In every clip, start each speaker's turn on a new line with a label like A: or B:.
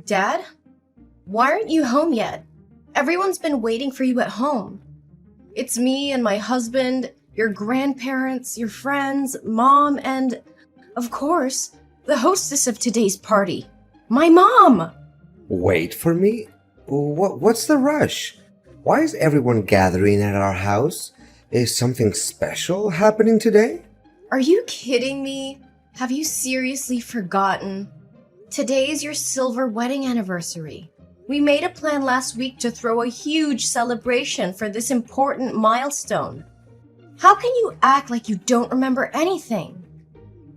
A: Dad? Why aren't you home yet? Everyone's been waiting for you at home. It's me and my husband, your grandparents, your friends, Mom, and, of course, the hostess of today's party, my mom!
B: Wait for me? What's the rush? Why is everyone gathering at our house? Is something special happening today?
A: Are you kidding me? Have you seriously forgotten? Today is your silver wedding anniversary. We made a plan last week to throw a huge celebration for this important milestone. How can you act like you don't remember anything?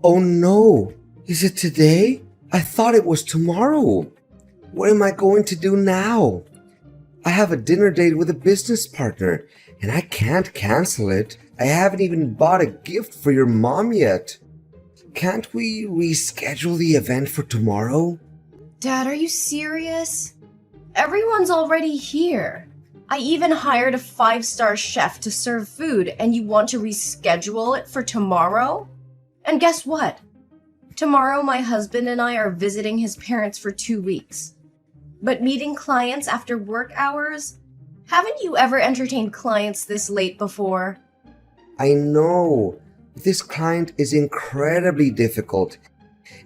B: Oh no! Is it today? I thought it was tomorrow. What am I going to do now? I have a dinner date with a business partner, and I can't cancel it. I haven't even bought a gift for your mom yet. Can't we reschedule the event for tomorrow?
A: Dad, are you serious? Everyone's already here. I even hired a 5-star chef to serve food, and you want to reschedule it for tomorrow? And guess what? Tomorrow my husband and I are visiting his parents for 2 weeks. But meeting clients after work hours? Haven't you ever entertained clients this late before?
B: I know. This client is incredibly difficult.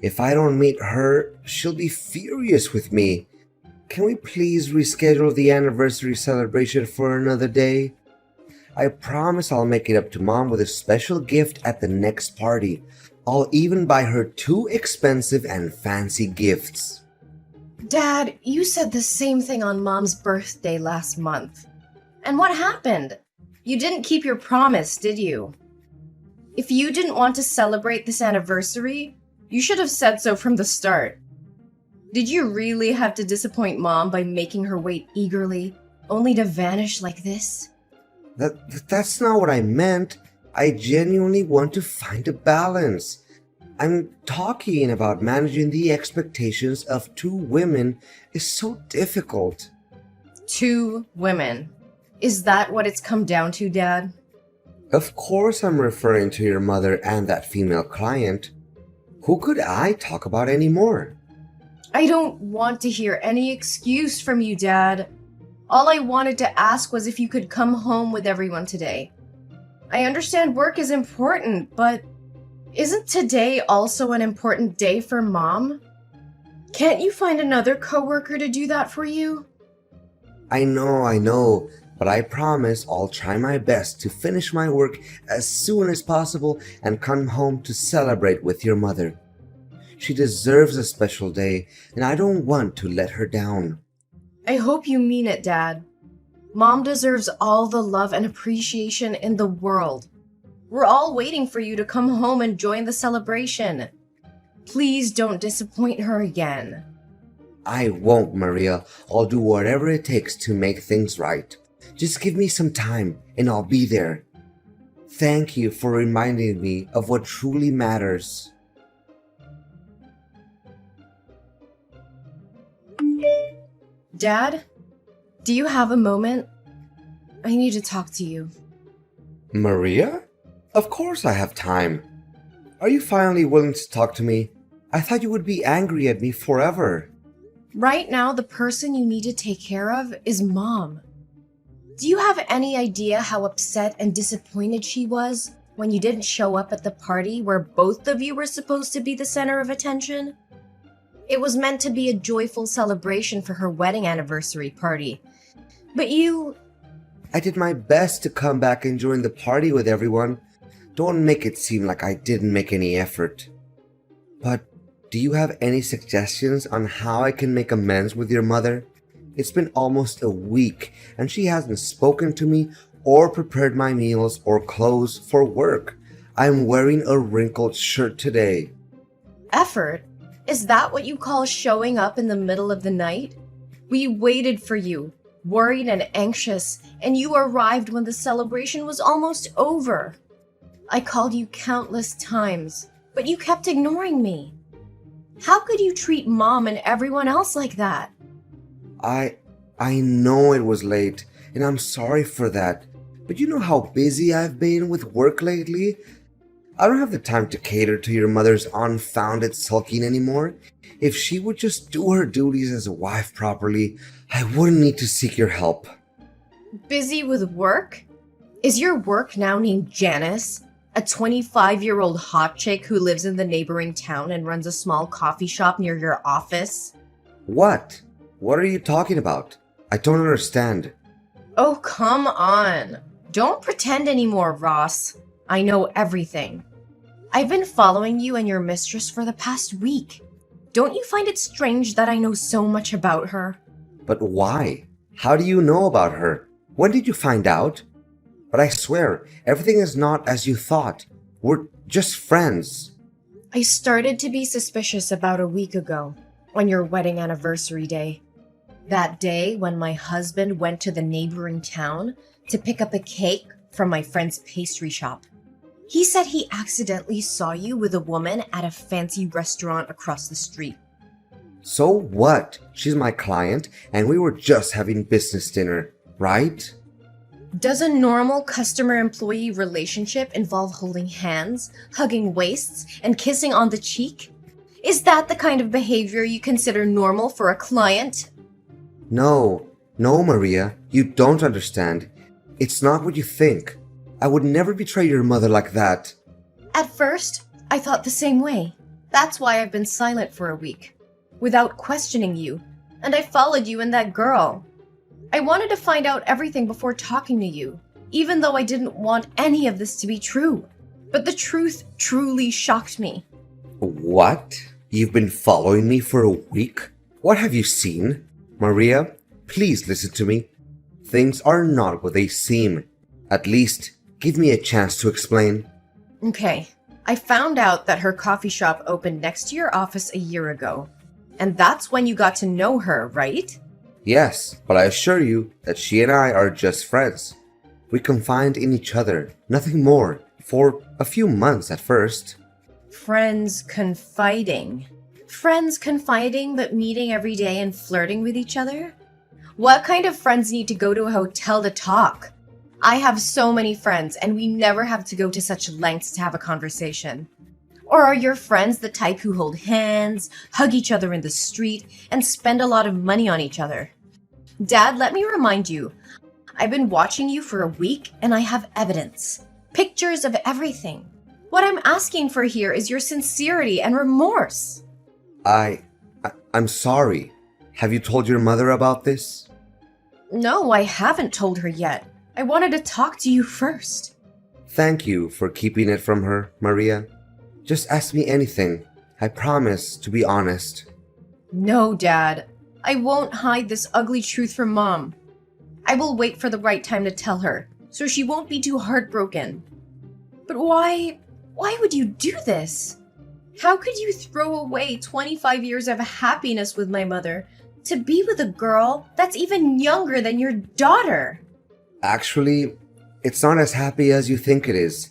B: If I don't meet her, she'll be furious with me. Can we please reschedule the anniversary celebration for another day? I promise I'll make it up to Mom with a special gift at the next party. I'll even buy her 2 expensive and fancy gifts.
A: Dad, you said the same thing on Mom's birthday last month. And what happened? You didn't keep your promise, did you? If you didn't want to celebrate this anniversary, you should have said so from the start. Did you really have to disappoint Mom by making her wait eagerly, only to vanish like this?
B: That's not what I meant. I genuinely want to find a balance. I'm talking about managing the expectations of 2 women is so difficult.
A: 2 women. Is that what it's come down to, Dad?
B: Of course I'm referring to your mother and that female client. Who could I talk about anymore?
A: I don't want to hear any excuse from you, Dad. All I wanted to ask was if you could come home with everyone today. I understand work is important, but isn't today also an important day for Mom? Can't you find another coworker to do that for you?
B: I know, but I promise I'll try my best to finish my work as soon as possible and come home to celebrate with your mother. She deserves a special day, and I don't want to let her down.
A: I hope you mean it, Dad. Mom deserves all the love and appreciation in the world. We're all waiting for you to come home and join the celebration. Please don't disappoint her again.
B: I won't, Maria. I'll do whatever it takes to make things right. Just give me some time, and I'll be there. Thank you for reminding me of what truly matters.
A: Dad, do you have a moment? I need to talk to you.
B: Maria? Of course I have time. Are you finally willing to talk to me? I thought you would be angry at me forever.
A: Right now, the person you need to take care of is Mom. Do you have any idea how upset and disappointed she was when you didn't show up at the party where both of you were supposed to be the center of attention? It was meant to be a joyful celebration for her wedding anniversary party. But you...
B: I did my best to come back and join the party with everyone. Don't make it seem like I didn't make any effort. But do you have any suggestions on how I can make amends with your mother? It's been almost a week and she hasn't spoken to me or prepared my meals or clothes for work. I'm wearing a wrinkled shirt today.
A: Effort? Is that what you call showing up in the middle of the night? We waited for you, worried and anxious, and you arrived when the celebration was almost over. I called you countless times, but you kept ignoring me. How could you treat Mom and everyone else like that?
B: I know it was late, and I'm sorry for that. But you know how busy I've been with work lately? I don't have the time to cater to your mother's unfounded sulking anymore. If she would just do her duties as a wife properly, I wouldn't need to seek your help.
A: Busy with work? Is your work now named Janice? A 25-year-old hot chick who lives in the neighboring town and runs a small coffee shop near your office?
B: What? What are you talking about? I don't understand.
A: Oh, come on. Don't pretend anymore, Ross. I know everything. I've been following you and your mistress for the past week. Don't you find it strange that I know so much about her?
B: But why? How do you know about her? When did you find out? But I swear, everything is not as you thought. We're just friends.
A: I started to be suspicious about a week ago, on your wedding anniversary day. That day when my husband went to the neighboring town to pick up a cake from my friend's pastry shop. He said he accidentally saw you with a woman at a fancy restaurant across the street.
B: So what? She's my client, and we were just having business dinner, right?
A: Does a normal customer-employee relationship involve holding hands, hugging waists, and kissing on the cheek? Is that the kind of behavior you consider normal for a client?
B: No, Maria, you don't understand. It's not what you think. I would never betray your mother like that.
A: At first, I thought the same way. That's why I've been silent for a week, without questioning you, and I followed you and that girl. I wanted to find out everything before talking to you, even though I didn't want any of this to be true. But the truth truly shocked me.
B: What? You've been following me for a week? What have you seen? Maria, please listen to me. Things are not what they seem. At least, give me a chance to explain.
A: Okay, I found out that her coffee shop opened next to your office a year ago. And that's when you got to know her, right?
B: Yes, but I assure you that she and I are just friends. We confide in each other, nothing more, for a few months at first.
A: Friends confiding. Friends confiding but meeting every day and flirting with each other? What kind of friends need to go to a hotel to talk? I have so many friends and we never have to go to such lengths to have a conversation. Or are your friends the type who hold hands, hug each other in the street, and spend a lot of money on each other? Dad, let me remind you, I've been watching you for a week and I have evidence. Pictures of everything. What I'm asking for here is your sincerity and remorse.
B: I'm sorry. Have you told your mother about this?
A: No, I haven't told her yet. I wanted to talk to you first.
B: Thank you for keeping it from her, Maria. Just ask me anything. I promise to be honest.
A: No, Dad. I won't hide this ugly truth from Mom. I will wait for the right time to tell her, so she won't be too heartbroken. But why would you do this? How could you throw away 25 years of happiness with my mother to be with a girl that's even younger than your daughter?
B: Actually, it's not as happy as you think it is.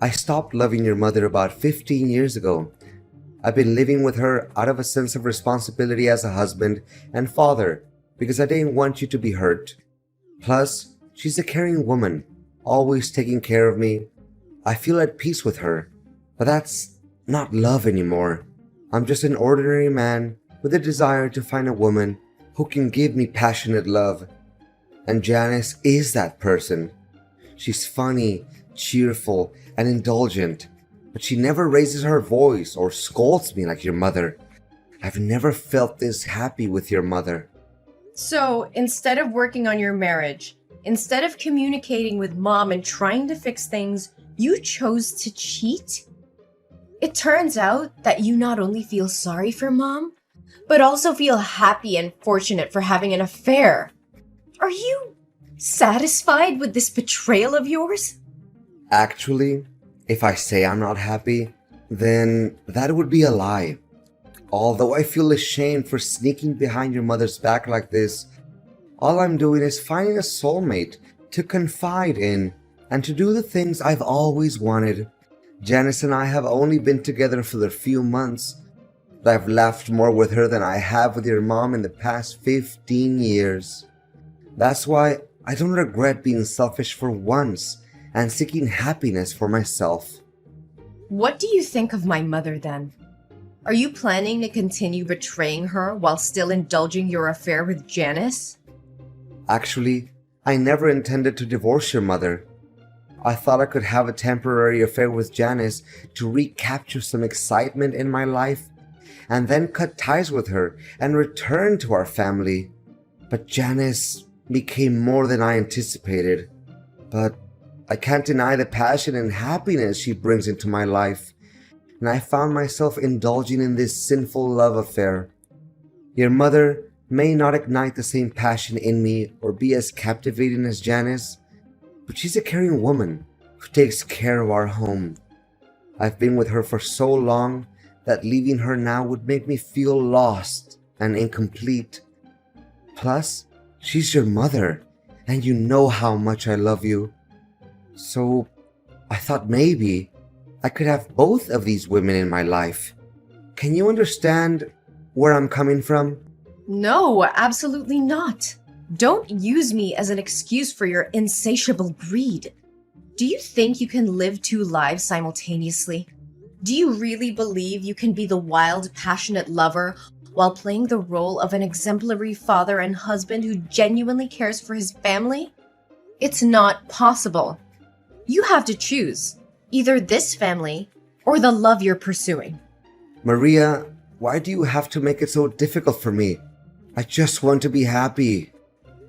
B: I stopped loving your mother about 15 years ago. I've been living with her out of a sense of responsibility as a husband and father because I didn't want you to be hurt. Plus, she's a caring woman, always taking care of me. I feel at peace with her, but that's not love anymore. I'm just an ordinary man with a desire to find a woman who can give me passionate love. And Janice is that person. She's funny, cheerful, and indulgent, but she never raises her voice or scolds me like your mother. I've never felt this happy with your mother.
A: So, instead of working on your marriage, instead of communicating with Mom and trying to fix things, you chose to cheat? It turns out that you not only feel sorry for Mom, but also feel happy and fortunate for having an affair. Are you satisfied with this betrayal of yours?
B: Actually, if I say I'm not happy, then that would be a lie. Although I feel ashamed for sneaking behind your mother's back like this, all I'm doing is finding a soulmate to confide in and to do the things I've always wanted. Janice and I have only been together for a few months, but I've laughed more with her than I have with your mom in the past 15 years. That's why I don't regret being selfish for once and seeking happiness for myself.
A: What do you think of my mother then? Are you planning to continue betraying her while still indulging your affair with Janice?
B: Actually, I never intended to divorce your mother. I thought I could have a temporary affair with Janice to recapture some excitement in my life and then cut ties with her and return to our family. But Janice became more than I anticipated. But I can't deny the passion and happiness she brings into my life, and I found myself indulging in this sinful love affair. Your mother may not ignite the same passion in me or be as captivating as Janice, but she's a caring woman who takes care of our home. I've been with her for so long that leaving her now would make me feel lost and incomplete. Plus, she's your mother, and you know how much I love you. So, I thought maybe I could have both of these women in my life. Can you understand where I'm coming from?
A: No, absolutely not. Don't use me as an excuse for your insatiable greed. Do you think you can live two lives simultaneously? Do you really believe you can be the wild, passionate lover while playing the role of an exemplary father and husband who genuinely cares for his family? It's not possible. You have to choose either this family or the love you're pursuing.
B: Maria, why do you have to make it so difficult for me? I just want to be happy.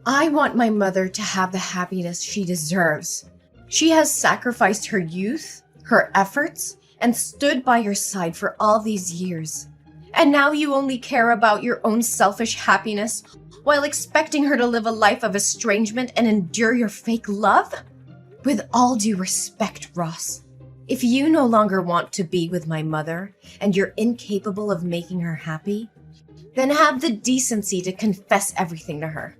A: I want my mother to have the happiness she deserves. She has sacrificed her youth, her efforts, and stood by your side for all these years. And now you only care about your own selfish happiness while expecting her to live a life of estrangement and endure your fake love? With all due respect, Ross, if you no longer want to be with my mother and you're incapable of making her happy, then have the decency to confess everything to her.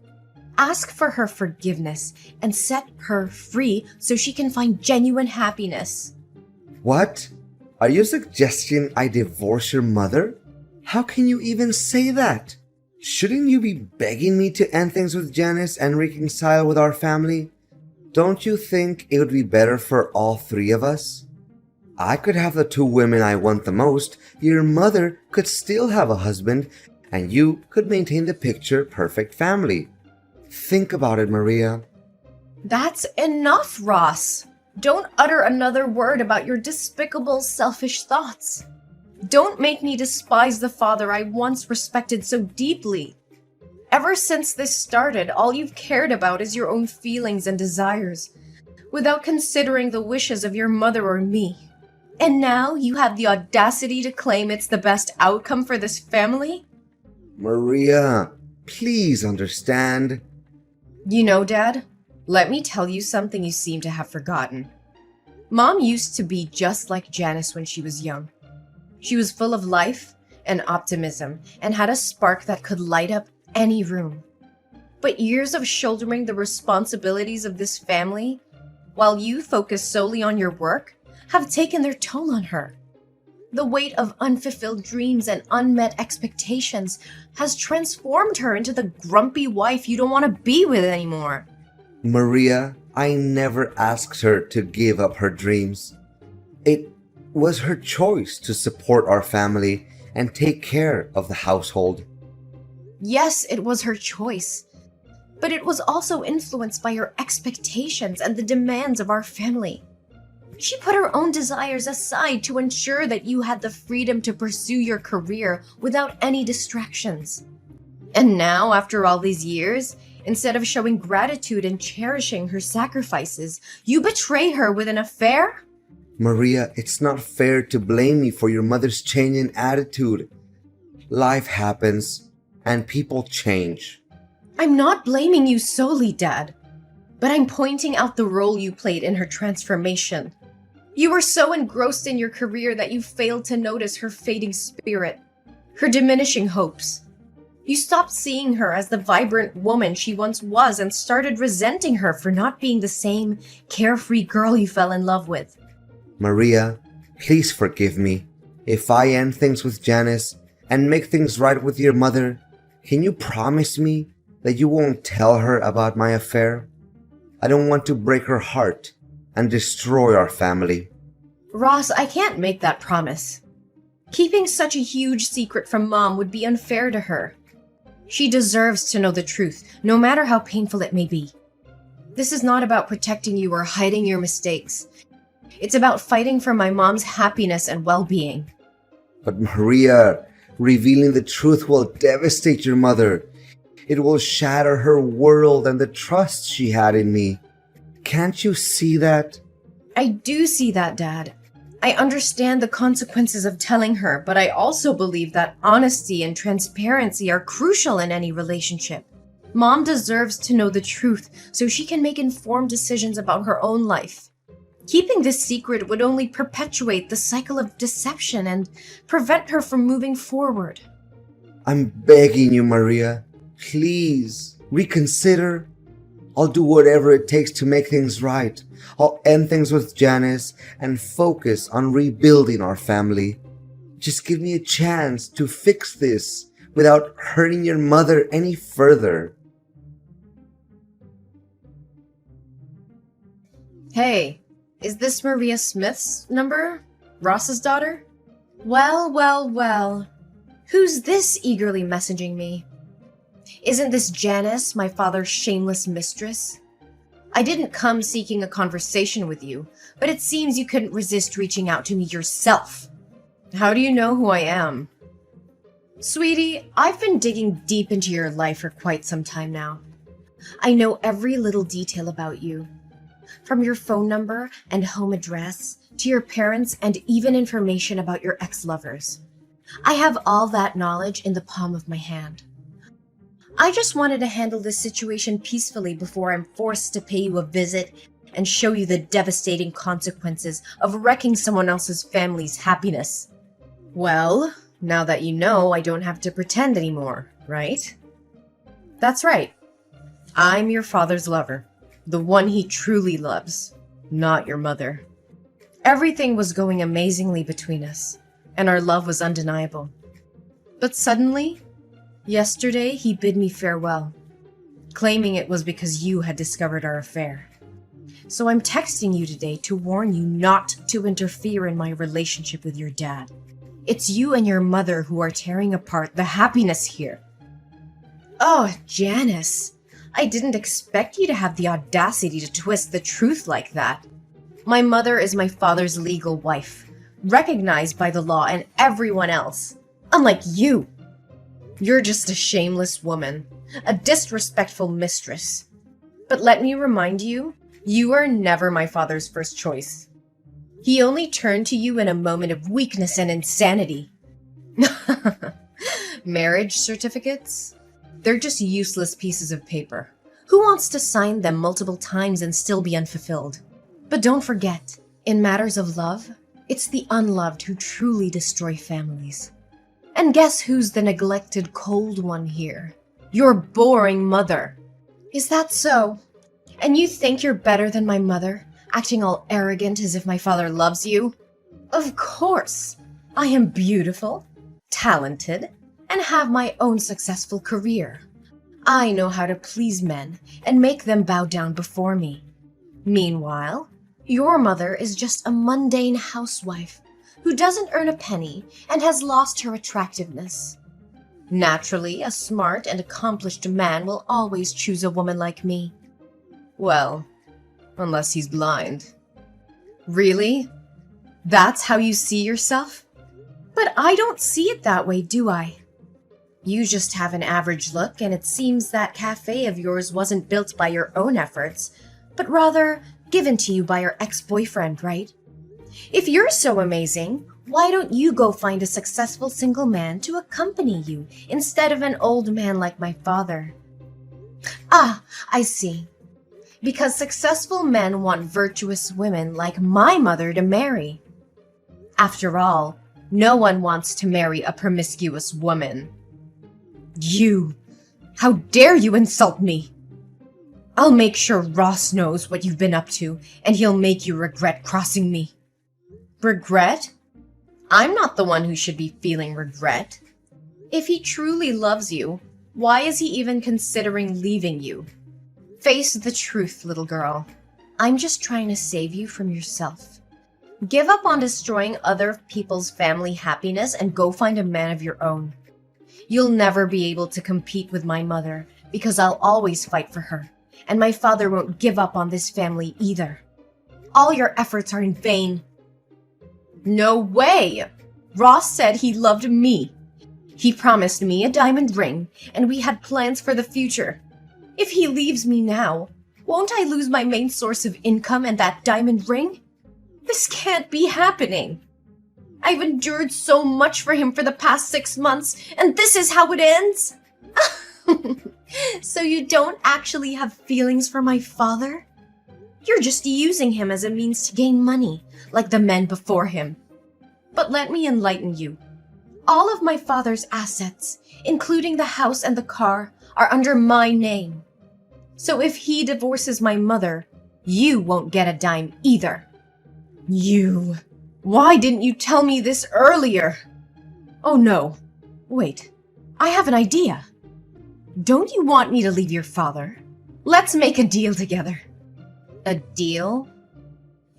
A: Ask for her forgiveness and set her free so she can find genuine happiness.
B: What? Are you suggesting I divorce your mother? How can you even say that? Shouldn't you be begging me to end things with Janice and reconcile with our family? Don't you think it would be better for all three of us? I could have the two women I want the most, your mother could still have a husband, and you could maintain the picture-perfect family. Think about it, Maria.
A: That's enough, Ross. Don't utter another word about your despicable, selfish thoughts. Don't make me despise the father I once respected so deeply. Ever since this started, all you've cared about is your own feelings and desires, without considering the wishes of your mother or me. And now you have the audacity to claim it's the best outcome for this family?
B: Maria, please understand.
A: You know, Dad, let me tell you something you seem to have forgotten. Mom used to be just like Janice when she was young. She was full of life and optimism and had a spark that could light up any room. But years of shouldering the responsibilities of this family, while you focus solely on your work, have taken their toll on her. The weight of unfulfilled dreams and unmet expectations has transformed her into the grumpy wife you don't want to be with anymore.
B: Maria, I never asked her to give up her dreams. It was her choice to support our family and take care of the household.
A: Yes, it was her choice, but it was also influenced by her expectations and the demands of our family. She put her own desires aside to ensure that you had the freedom to pursue your career without any distractions. And now, after all these years, instead of showing gratitude and cherishing her sacrifices, you betray her with an affair?
B: Maria, it's not fair to blame me for your mother's change in attitude. Life happens, and people change.
A: I'm not blaming you solely, Dad, but I'm pointing out the role you played in her transformation. You were so engrossed in your career that you failed to notice her fading spirit, her diminishing hopes. You stopped seeing her as the vibrant woman she once was and started resenting her for not being the same carefree girl you fell in love with.
B: Maria, please forgive me. If I end things with Janice and make things right with your mother, can you promise me that you won't tell her about my affair? I don't want to break her heart and destroy our family.
A: Ross, I can't make that promise. Keeping such a huge secret from Mom would be unfair to her. She deserves to know the truth, no matter how painful it may be. This is not about protecting you or hiding your mistakes. It's about fighting for my mom's happiness and well-being.
B: But Maria, revealing the truth will devastate your mother. It will shatter her world and the trust she had in me. Can't you see that?
A: I do see that, Dad. I understand the consequences of telling her, but I also believe that honesty and transparency are crucial in any relationship. Mom deserves to know the truth so she can make informed decisions about her own life. Keeping this secret would only perpetuate the cycle of deception and prevent her from moving forward.
B: I'm begging you, Maria. Please, reconsider. I'll do whatever it takes to make things right. I'll end things with Janice and focus on rebuilding our family. Just give me a chance to fix this without hurting your mother any further.
A: Hey, is this Maria Smith's number? Ross's daughter? Well. Who's this eagerly messaging me? Isn't this Janice, my father's shameless mistress? I didn't come seeking a conversation with you, but it seems you couldn't resist reaching out to me yourself. How do you know who I am? Sweetie, I've been digging deep into your life for quite some time now. I know every little detail about you. From your phone number and home address, to your parents, and even information about your ex-lovers. I have all that knowledge in the palm of my hand. I just wanted to handle this situation peacefully before I'm forced to pay you a visit and show you the devastating consequences of wrecking someone else's family's happiness. Well, now that you know, I don't have to pretend anymore, right? That's right. I'm your father's lover. The one he truly loves, not your mother. Everything was going amazingly between us, and our love was undeniable. But suddenly, yesterday he bid me farewell, claiming it was because you had discovered our affair. So I'm texting you today to warn you not to interfere in my relationship with your dad. It's you and your mother who are tearing apart the happiness here. Oh, Janice. I didn't expect you to have the audacity to twist the truth like that. My mother is my father's legal wife, recognized by the law and everyone else. Unlike you. You're just a shameless woman, a disrespectful mistress. But let me remind you, you are never my father's first choice. He only turned to you in a moment of weakness and insanity. Marriage certificates? They're just useless pieces of paper. Who wants to sign them multiple times and still be unfulfilled? But don't forget, in matters of love, it's the unloved who truly destroy families. And guess who's the neglected cold one here? Your boring mother. Is that so? And you think you're better than my mother, acting all arrogant as if my father loves you? Of course. I am beautiful, talented, and have my own successful career. I know how to please men and make them bow down before me. Meanwhile, your mother is just a mundane housewife who doesn't earn a penny and has lost her attractiveness. Naturally, a smart and accomplished man will always choose a woman like me. Well, unless he's blind. Really? That's how you see yourself? But I don't see it that way, do I? You just have an average look, and it seems that cafe of yours wasn't built by your own efforts, but rather given to you by your ex-boyfriend, right? If you're so amazing, why don't you go find a successful single man to accompany you instead of an old man like my father? Ah, I see. Because successful men want virtuous women like my mother to marry. After all, no one wants to marry a promiscuous woman. You! How dare you insult me! I'll make sure Ross knows what you've been up to, and he'll make you regret crossing me. Regret? I'm not the one who should be feeling regret. If he truly loves you, why is he even considering leaving you? Face the truth, little girl. I'm just trying to save you from yourself. Give up on destroying other people's family happiness and go find a man of your own. You'll never be able to compete with my mother because I'll always fight for her, and my father won't give up on this family either. All your efforts are in vain. No way! Ross said he loved me. He promised me a diamond ring, and we had plans for the future. If he leaves me now, won't I lose my main source of income and that diamond ring? This can't be happening. I've endured so much for him for the past 6 months, and this is how it ends? So you don't actually have feelings for my father? You're just using him as a means to gain money, like the men before him. But let me enlighten you. All of my father's assets, including the house and the car, are under my name. So if he divorces my mother, you won't get a dime either. You... Why didn't you tell me this earlier? Oh no. Wait. I have an idea. Don't you want me to leave your father? Let's make a deal together. A deal?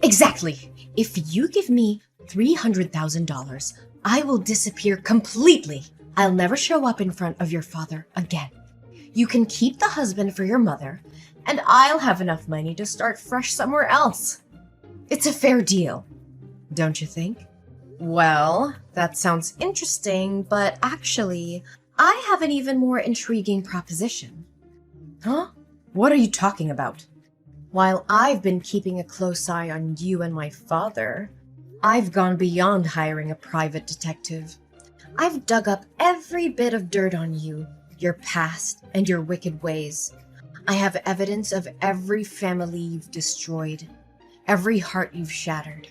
A: Exactly. If you give me $300,000, I will disappear completely. I'll never show up in front of your father again. You can keep the husband for your mother, and I'll have enough money to start fresh somewhere else. It's a fair deal, don't you think? Well, that sounds interesting, but actually, I have an even more intriguing proposition. Huh? What are you talking about? While I've been keeping a close eye on you and my father, I've gone beyond hiring a private detective. I've dug up every bit of dirt on you, your past, and your wicked ways. I have evidence of every family you've destroyed, every heart you've shattered.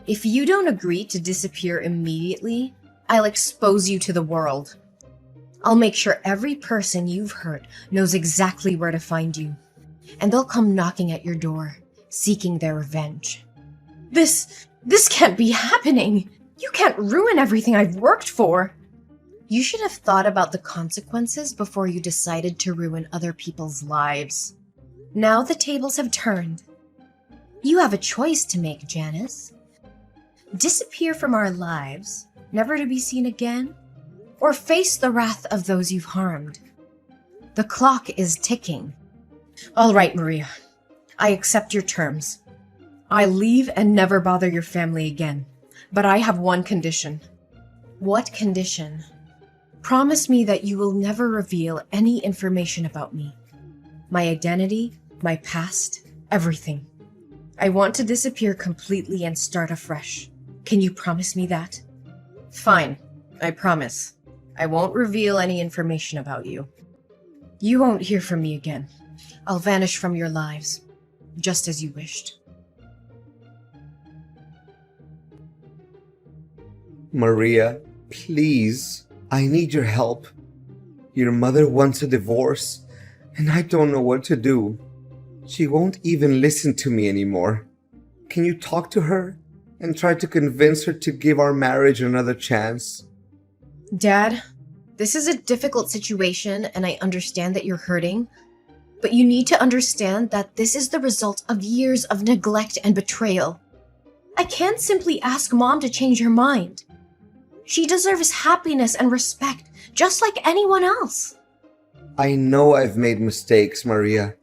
A: If you don't agree to disappear immediately, I'll expose you to the world. I'll make sure every person you've hurt knows exactly where to find you, and they'll come knocking at your door, seeking their revenge. This can't be happening! You can't ruin everything I've worked for! You should have thought about the consequences before you decided to ruin other people's lives. Now the tables have turned. You have a choice to make, Janice. Disappear from our lives, never to be seen again, or face the wrath of those you've harmed. The clock is ticking. All right, Maria. I accept your terms. I'll leave and never bother your family again. But I have one condition. What condition? Promise me that you will never reveal any information about me. My identity, my past, everything. I want to disappear completely and start afresh. Can you promise me that? Fine, I promise. I won't reveal any information about you. You won't hear from me again. I'll vanish from your lives, just as you wished.
B: Maria, please, I need your help. Your mother wants a divorce, and I don't know what to do. She won't even listen to me anymore. Can you talk to her and try to convince her to give our marriage another chance?
A: Dad, this is a difficult situation, and I understand that you're hurting, but you need to understand that this is the result of years of neglect and betrayal. I can't simply ask Mom to change her mind. She deserves happiness and respect, just like anyone else.
B: I know I've made mistakes, Maria,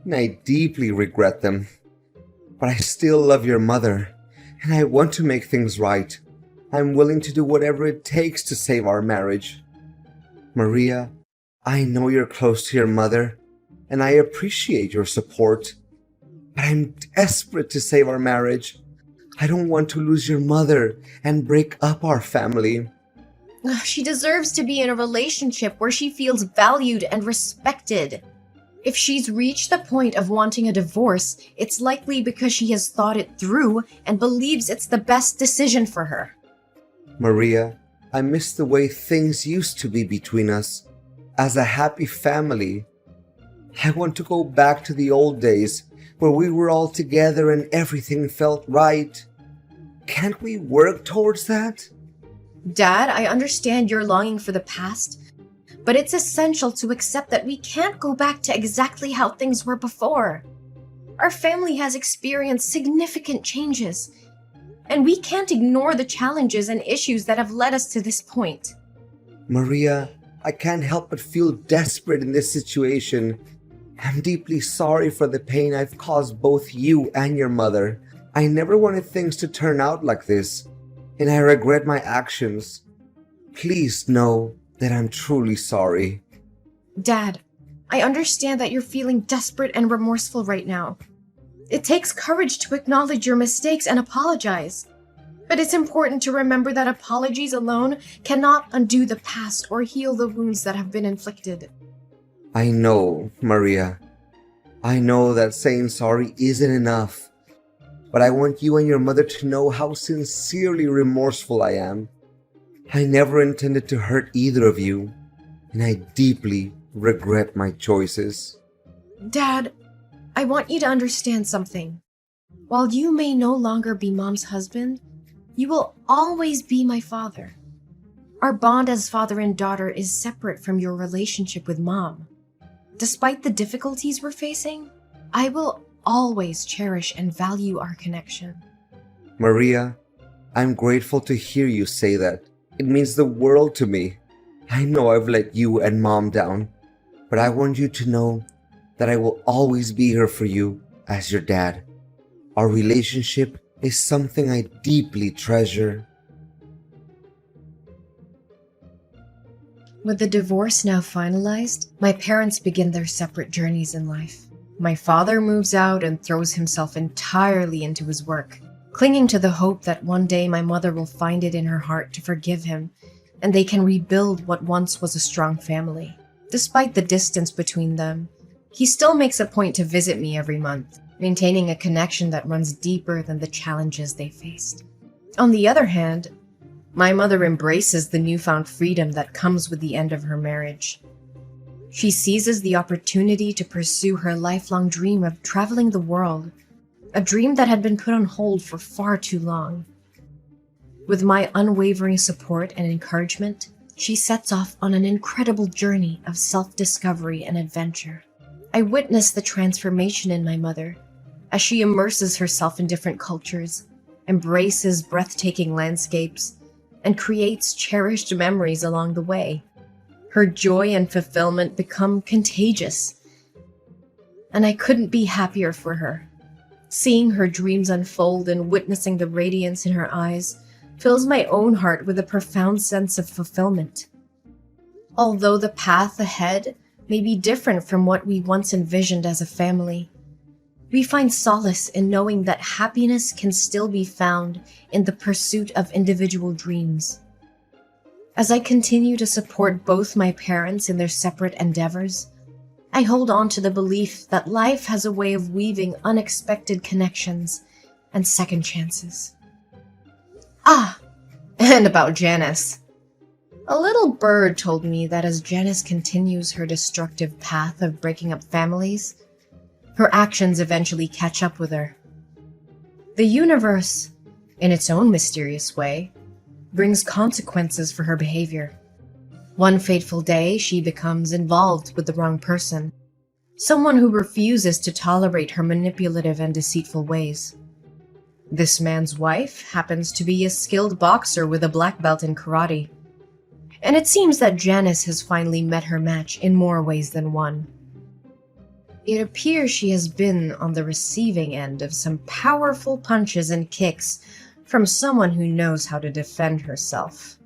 B: and I deeply regret them. But I still love your mother, and I want to make things right. I'm willing to do whatever it takes to save our marriage. Maria, I know you're close to your mother, and I appreciate your support. But I'm desperate to save our marriage. I don't want to lose your mother and break up our family.
A: She deserves to be in a relationship where she feels valued and respected. If she's reached the point of wanting a divorce, it's likely because she has thought it through and believes it's the best decision for her.
B: Maria, I miss the way things used to be between us, as a happy family. I want to go back to the old days where we were all together and everything felt right. Can't we work towards that?
A: Dad, I understand you're longing for the past, but it's essential to accept that we can't go back to exactly how things were before. Our family has experienced significant changes, and we can't ignore the challenges and issues that have led us to this point.
B: Maria, I can't help but feel desperate in this situation. I'm deeply sorry for the pain I've caused both you and your mother. I never wanted things to turn out like this, and I regret my actions. Please know that I'm truly sorry.
A: Dad, I understand that you're feeling desperate and remorseful right now. It takes courage to acknowledge your mistakes and apologize. But it's important to remember that apologies alone cannot undo the past or heal the wounds that have been inflicted.
B: I know, Maria. I know that saying sorry isn't enough. But I want you and your mother to know how sincerely remorseful I am. I never intended to hurt either of you, and I deeply regret my choices.
A: Dad, I want you to understand something. While you may no longer be Mom's husband, you will always be my father. Our bond as father and daughter is separate from your relationship with Mom. Despite the difficulties we're facing, I will always cherish and value our connection.
B: Maria, I'm grateful to hear you say that. It means the world to me. I know I've let you and Mom down, but I want you to know that I will always be here for you as your dad. Our relationship is something I deeply treasure.
A: With the divorce now finalized, my parents begin their separate journeys in life. My father moves out and throws himself entirely into his work, clinging to the hope that one day my mother will find it in her heart to forgive him and they can rebuild what once was a strong family. Despite the distance between them, he still makes a point to visit me every month, maintaining a connection that runs deeper than the challenges they faced. On the other hand, my mother embraces the newfound freedom that comes with the end of her marriage. She seizes the opportunity to pursue her lifelong dream of traveling the world, a dream that had been put on hold for far too long. With my unwavering support and encouragement, she sets off on an incredible journey of self-discovery and adventure. I witness the transformation in my mother as she immerses herself in different cultures, embraces breathtaking landscapes, and creates cherished memories along the way. Her joy and fulfillment become contagious, and I couldn't be happier for her. Seeing her dreams unfold and witnessing the radiance in her eyes fills my own heart with a profound sense of fulfillment. Although the path ahead may be different from what we once envisioned as a family, we find solace in knowing that happiness can still be found in the pursuit of individual dreams. As I continue to support both my parents in their separate endeavors, I hold on to the belief that life has a way of weaving unexpected connections and second chances. And about Janice. A little bird told me that as Janice continues her destructive path of breaking up families, her actions eventually catch up with her. The universe, in its own mysterious way, brings consequences for her behavior. One fateful day, she becomes involved with the wrong person, someone who refuses to tolerate her manipulative and deceitful ways. This man's wife happens to be a skilled boxer with a black belt in karate, and it seems that Janice has finally met her match in more ways than one. It appears she has been on the receiving end of some powerful punches and kicks from someone who knows how to defend herself.